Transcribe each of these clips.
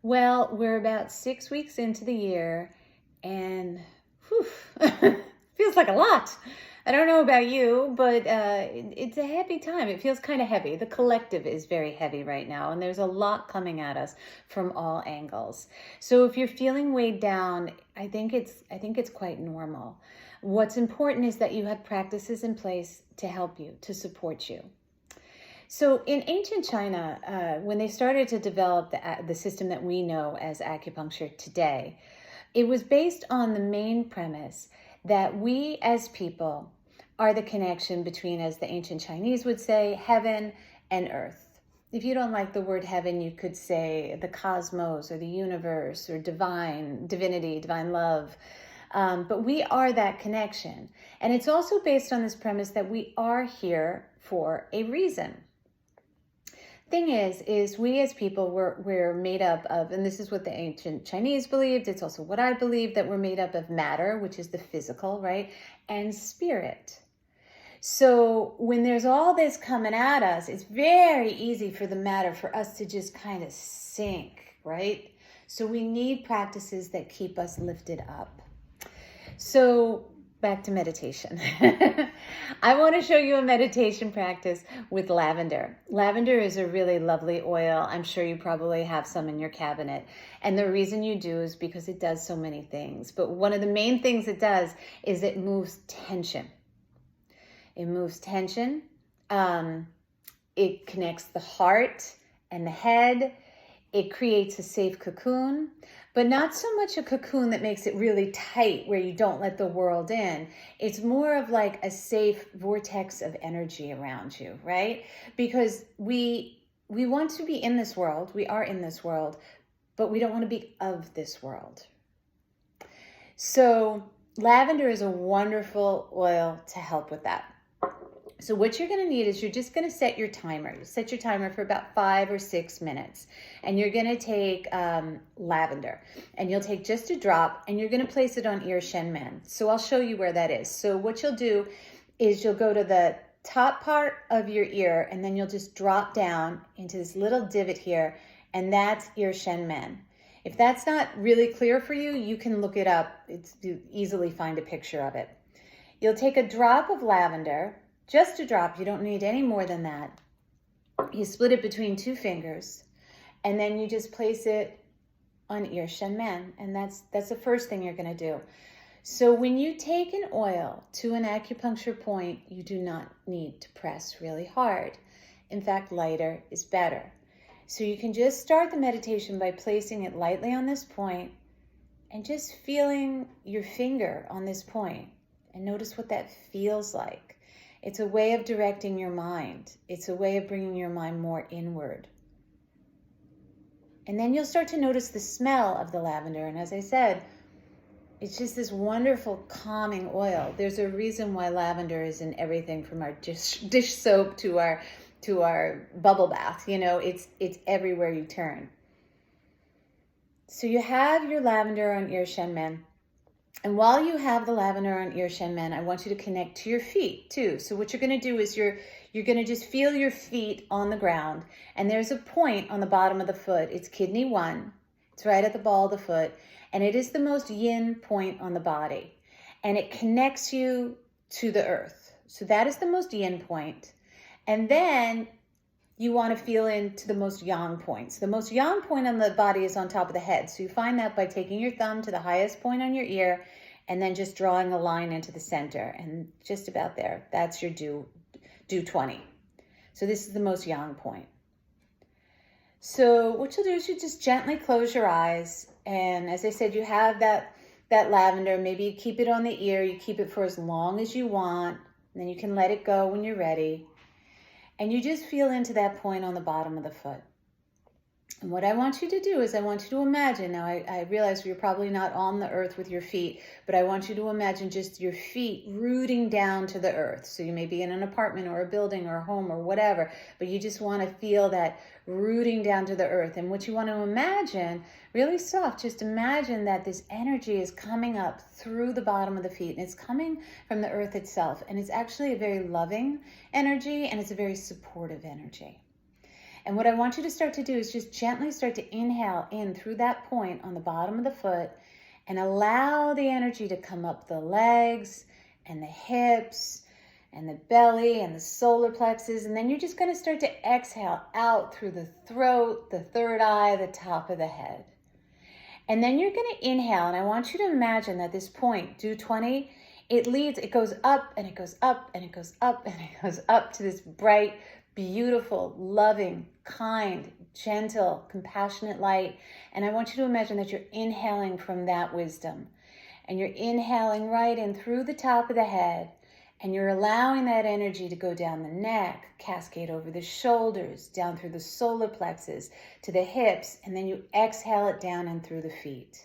Well, we're about 6 weeks into the year, and whew, feels like a lot. I don't know about you, but it's a heavy time. It feels kind of heavy. The collective is very heavy right now, and there's a lot coming at us from all angles. So if you're feeling weighed down, I think it's quite normal. What's important is that you have practices in place to help you, to support you. So in ancient China, when they started to develop the system that we know as acupuncture today, it was based on the main premise that we as people are the connection between, as the ancient Chinese would say, heaven and earth. If you don't like the word heaven, you could say the cosmos or the universe or divinity, divine love. But we are that connection. And it's also based on this premise that we are here for a reason. Thing is we as people, we're made up of, and this is what the ancient Chinese believed, it's also what I believe, that we're made up of matter, which is the physical, right, and spirit. So when there's all this coming at us, it's very easy for the matter for us to just kind of sink, right? So we need practices that keep us lifted up. So back to meditation. I want to show you a meditation practice with lavender. Lavender is a really lovely oil. I'm sure you probably have some in your cabinet. And the reason you do is because it does so many things. But one of the main things it does is it moves tension. It moves tension. It connects the heart and the head. It creates a safe cocoon, but not so much a cocoon that makes it really tight where you don't let the world in. It's more of like a safe vortex of energy around you, right? Because we want to be in this world. We are in this world, but we don't want to be of this world. So lavender is a wonderful oil to help with that. So what you're going to need is you're just going to set your timer. You set your timer for about 5 or 6 minutes. And you're going to take lavender. And you'll take just a drop and you're going to place it on ear shen men. So I'll show you where that is. So what you'll do is you'll go to the top part of your ear and then you'll just drop down into this little divot here. And that's ear shen men. If that's not really clear for you, you can look it up. You easily find a picture of it. You'll take a drop of lavender. Just a drop, you don't need any more than that. You split it between 2 fingers, and then you just place it on ear shen men, and that's the first thing you're going to do. So when you take an oil to an acupuncture point, you do not need to press really hard. In fact, lighter is better. So you can just start the meditation by placing it lightly on this point and just feeling your finger on this point, and notice what that feels like. It's a way of directing your mind. It's a way of bringing your mind more inward. And then you'll start to notice the smell of the lavender. And as I said, it's just this wonderful calming oil. There's a reason why lavender is in everything from our dish soap to our bubble bath. You know, it's everywhere you turn. So you have your lavender on ear shen men. And while you have the lavender on ear shen men, I want you to connect to your feet too. So what you're going to do is you're going to just feel your feet on the ground. And there's a point on the bottom of the foot. It's kidney 1. It's right at the ball of the foot. And it is the most yin point on the body. And it connects you to the earth. So that is the most yin point. And then you want to feel into the most yang point. So the most yang point on the body is on top of the head. So you find that by taking your thumb to the highest point on your ear and then just drawing a line into the center. And just about there, that's your do 20. So this is the most yang point. So what you'll do is you just gently close your eyes. And as I said, you have that lavender. Maybe you keep it on the ear. You keep it for as long as you want. And then you can let it go when you're ready. And you just feel into that point on the bottom of the foot. And what I want you to do is I want you to imagine, now I realize you're probably not on the earth with your feet, but I want you to imagine just your feet rooting down to the earth. So you may be in an apartment or a building or a home or whatever, but you just want to feel that rooting down to the earth. And what you want to imagine, really soft, just imagine that this energy is coming up through the bottom of the feet and it's coming from the earth itself. And it's actually a very loving energy and it's a very supportive energy. And what I want you to start to do is just gently start to inhale in through that point on the bottom of the foot and allow the energy to come up the legs and the hips and the belly and the solar plexus. And then you're just going to start to exhale out through the throat, the third eye, the top of the head. And then you're going to inhale, and I want you to imagine that this point, do 20, it goes up and it goes up and it goes up and it goes up to this bright, beautiful, loving, kind, gentle, compassionate light. And I want you to imagine that you're inhaling from that wisdom. And you're inhaling right in through the top of the head. And you're allowing that energy to go down the neck, cascade over the shoulders, down through the solar plexus, to the hips, and then you exhale it down and through the feet.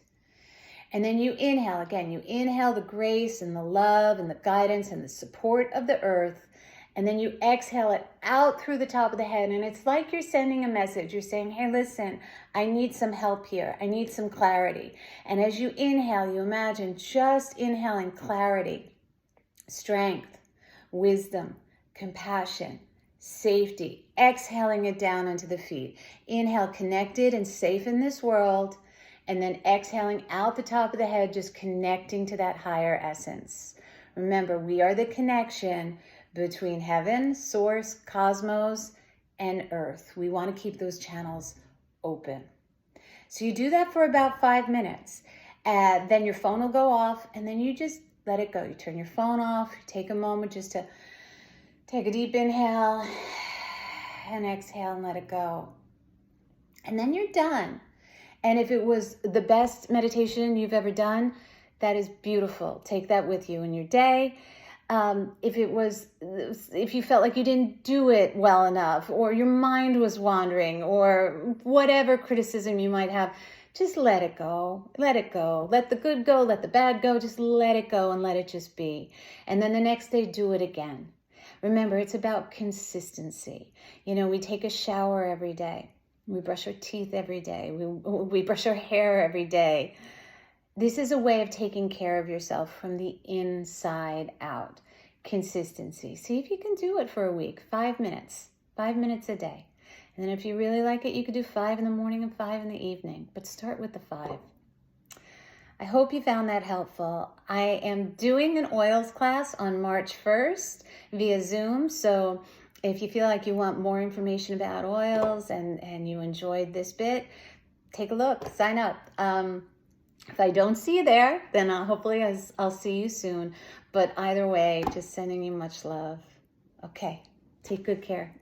And then you inhale again. You inhale the grace and the love and the guidance and the support of the earth. And then you exhale it out through the top of the head. And it's like you're sending a message. You're saying, hey, listen, I need some help here. I need some clarity. And as you inhale, you imagine just inhaling clarity, strength, wisdom, compassion, safety, exhaling it down into the feet. Inhale, connected and safe in this world, and then exhaling out the top of the head, just connecting to that higher essence. Remember, we are the connection between heaven, source, cosmos, and earth. We want to keep those channels open. So you do that for about 5 minutes. Then your phone will go off, and then you just let it go. You turn your phone off. You take a moment just to take a deep inhale and exhale and let it go. And then you're done. And if it was the best meditation you've ever done, that is beautiful. Take that with you in your day. If you felt like you didn't do it well enough, or your mind was wandering, or whatever criticism you might have, just let it go. Let it go. Let the good go. Let the bad go. Just let it go and let it just be. And then the next day, do it again. Remember, it's about consistency. We take a shower every day. We brush our teeth every day. We brush our hair every day. This is a way of taking care of yourself from the inside out. Consistency. See if you can do it for a week. 5 minutes. 5 minutes a day. And then if you really like it, you could do 5 in the morning and 5 in the evening. But start with the 5. I hope you found that helpful. I am doing an oils class on March 1st via Zoom. So if you feel like you want more information about oils and you enjoyed this bit, take a look, sign up. If I don't see you there, then hopefully I'll see you soon. But either way, just sending you much love. Okay, take good care.